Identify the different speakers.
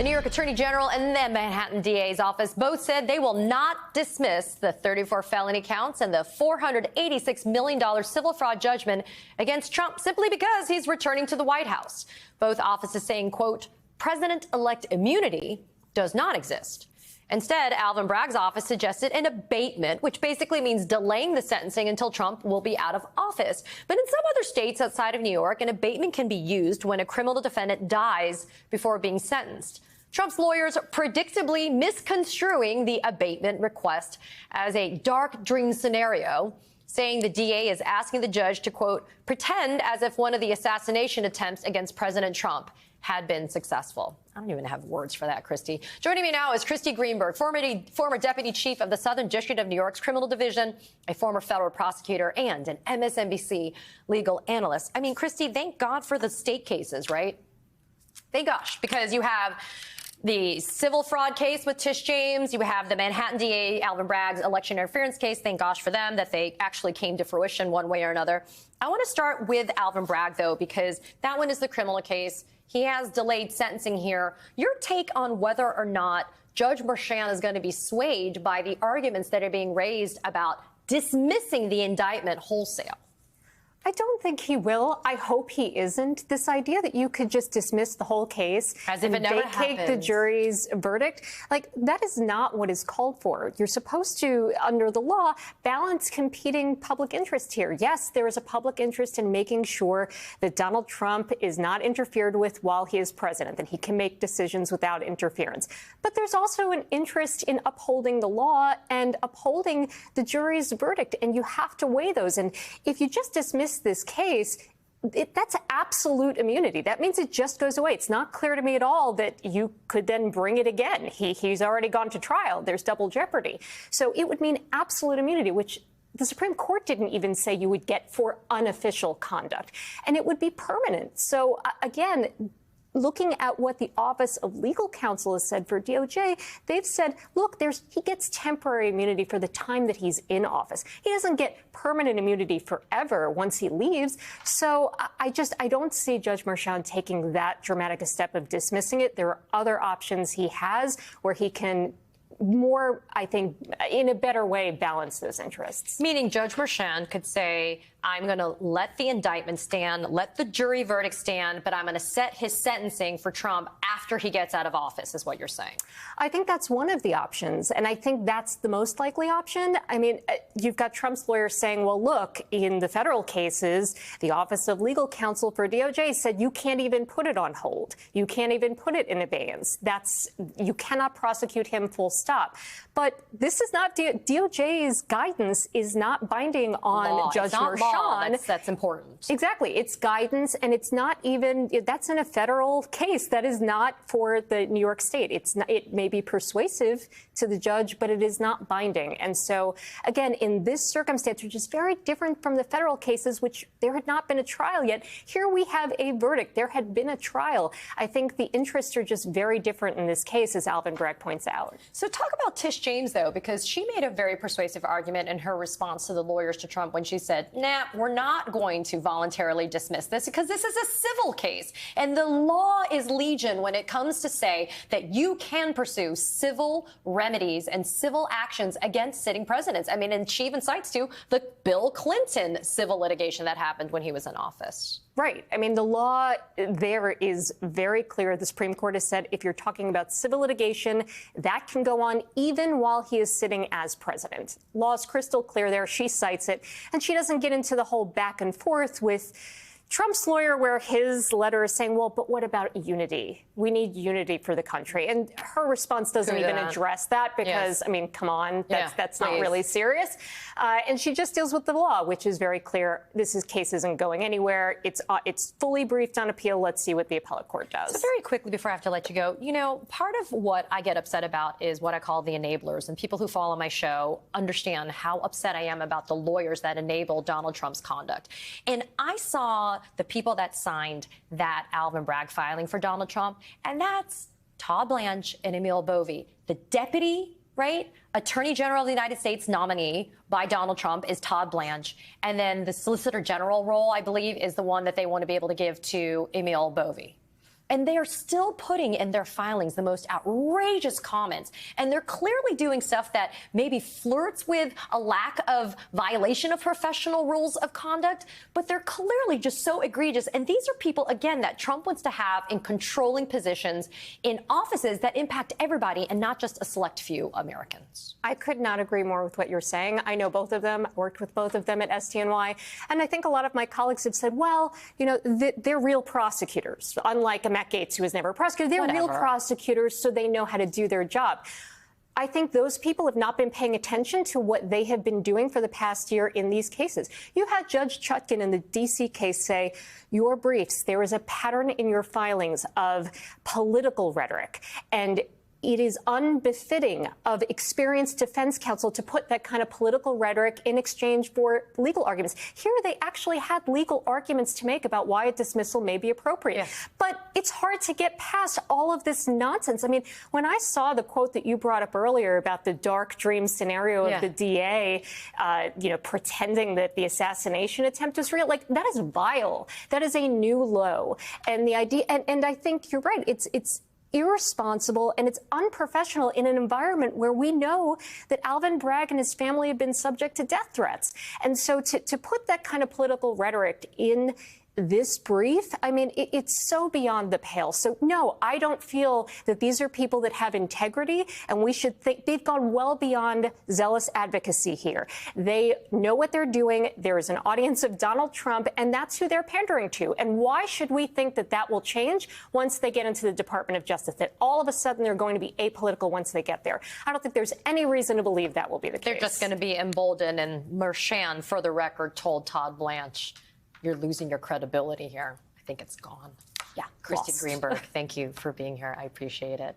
Speaker 1: The New York Attorney General and the Manhattan DA's office both said they will not dismiss the 34 felony counts and the $486 million civil fraud judgment against Trump simply because he's returning to the White House. Both offices saying, quote, president-elect immunity does not exist. Instead, Alvin Bragg's office suggested an abatement, which basically means delaying the sentencing until Trump will be out of office. But in some other states outside of New York, an abatement can be used when a criminal defendant dies before being sentenced. Trump's lawyers predictably misconstruing the abatement request as a dark dream scenario, saying the DA is asking the judge to, quote, pretend as if one of the assassination attempts against President Trump had been successful. I don't even have words for that, Christy. Joining me now is Christy Greenberg, former deputy chief of the Southern District of New York's Criminal Division, a former federal prosecutor, and an MSNBC legal analyst. I mean, Christy, thank God for the state cases, right? Thank gosh, because you have the civil fraud case with Tish James. You have the Manhattan DA, Alvin Bragg's election interference case. Thank gosh for them that they actually came to fruition one way or another. I want to start with Alvin Bragg, though, because that one is the criminal case. He has delayed sentencing here. Your take on whether or not Judge Merchan is going to be swayed by the arguments that are being raised about dismissing the indictment wholesale?
Speaker 2: I don't think he will. I hope he isn't. This idea that you could just dismiss the whole case
Speaker 1: as if it never happened,
Speaker 2: vacate the jury's verdict, like that is not what is called for. You're supposed to, under the law, balance competing public interest here. Yes, there is a public interest in making sure that Donald Trump is not interfered with while he is president, that he can make decisions without interference. But there's also an interest in upholding the law and upholding the jury's verdict, and you have to weigh those. And if you just dismiss this case, that's absolute immunity. That means it just goes away. It's not clear to me at all that you could then bring it again. He's already gone to trial. There's double jeopardy. So it would mean absolute immunity, which the Supreme Court didn't even say you would get for unofficial conduct. And it would be permanent. So again, looking at what the Office of Legal Counsel has said for DOJ, they've said, look, he gets temporary immunity for the time that he's in office. He doesn't get permanent immunity forever once he leaves. So I don't see Judge Merchan taking that dramatic a step of dismissing it. There are other options he has where he can more, I think, in a better way, balance those interests.
Speaker 1: Meaning Judge Merchan could say, I'm going to let the indictment stand, let the jury verdict stand, but I'm going to set his sentencing for Trump after he gets out of office, is what you're saying.
Speaker 2: I think that's one of the options, and I think that's the most likely option. I mean, you've got Trump's lawyers saying, well, look, in the federal cases, the Office of Legal Counsel for DOJ said you can't even put it on hold. You can't even put it in abeyance. You cannot prosecute him full stop. But this is not DOJ's guidance is not binding on Judge Merchan.
Speaker 1: That's important.
Speaker 2: Exactly. It's guidance, and it's not even, that's in a federal case. That is not for the New York State. It may be persuasive to the judge, but it is not binding. And so, again, in this circumstance, which is very different from the federal cases, which there had not been a trial yet, here we have a verdict. There had been a trial. I think the interests are just very different in this case, as Alvin Bragg points out.
Speaker 1: So talk about Tish James, though, because she made a very persuasive argument in her response to the lawyers to Trump when she said, nah, we're not going to voluntarily dismiss this because this is a civil case. And the law is legion when it comes to say that you can pursue civil remedies and civil actions against sitting presidents. I mean, and she even cites, too, the Bill Clinton civil litigation that happened when he was in office.
Speaker 2: Right. I mean, the law there is very clear. The Supreme Court has said if you're talking about civil litigation, that can go on even while he is sitting as president. Law is crystal clear there. She cites it. And she doesn't get into the whole back and forth with Trump's lawyer, where his letter is saying, well, but what about unity? We need unity for the country. And her response doesn't even address that because, I mean, come on, that's not really serious. And she just deals with the law, which is very clear. This case isn't going anywhere. It's fully briefed on appeal. Let's see what the appellate court does.
Speaker 1: So very quickly before I have to let you go, you know, part of what I get upset about is what I call the enablers. And people who follow my show understand how upset I am about the lawyers that enable Donald Trump's conduct. And I saw the people that signed that Alvin Bragg filing for Donald Trump, and that's Todd Blanche and Emil Bovee. The deputy, right, Attorney General of the United States nominee by Donald Trump is Todd Blanche, and then the Solicitor General role, I believe, is the one that they want to be able to give to Emil Bovee. And they are still putting in their filings the most outrageous comments. And they're clearly doing stuff that maybe flirts with a lack of violation of professional rules of conduct, but they're clearly just so egregious. And these are people, again, that Trump wants to have in controlling positions in offices that impact everybody and not just a select few Americans.
Speaker 2: I could not agree more with what you're saying. I know both of them, worked with both of them at SDNY. And I think a lot of my colleagues have said, well, you know, they're real prosecutors, unlike Matt Gaetz, who was never a prosecutor. They're real prosecutors, so they know how to do their job. I think those people have not been paying attention to what they have been doing for the past year in these cases. You had Judge Chutkan in the D.C. case say, your briefs, there is a pattern in your filings of political rhetoric, and it is unbefitting of experienced defense counsel to put that kind of political rhetoric in exchange for legal arguments. Here, they actually had legal arguments to make about why a dismissal may be appropriate. Yeah. But it's hard to get past all of this nonsense. I mean, when I saw the quote that you brought up earlier about the dark dream scenario of the DA, pretending that the assassination attempt was real, like, that is vile. That is a new low. And the idea, and I think you're right, it's irresponsible and it's unprofessional in an environment where we know that Alvin Bragg and his family have been subject to death threats. And so to put that kind of political rhetoric in this brief, I mean, it's so beyond the pale. So, no, I don't feel that these are people that have integrity, and we should think they've gone well beyond zealous advocacy here. They know what they're doing. There is an audience of Donald Trump, and that's who they're pandering to. And why should we think that that will change once they get into the Department of Justice, that all of a sudden they're going to be apolitical once they get there? I don't think there's any reason to believe that will be the case.
Speaker 1: They're just going to be emboldened, and Merchan, for the record, told Todd Blanche, you're losing your credibility here. I think it's gone.
Speaker 2: Yeah,
Speaker 1: Christy Greenberg, thank you for being here. I appreciate it.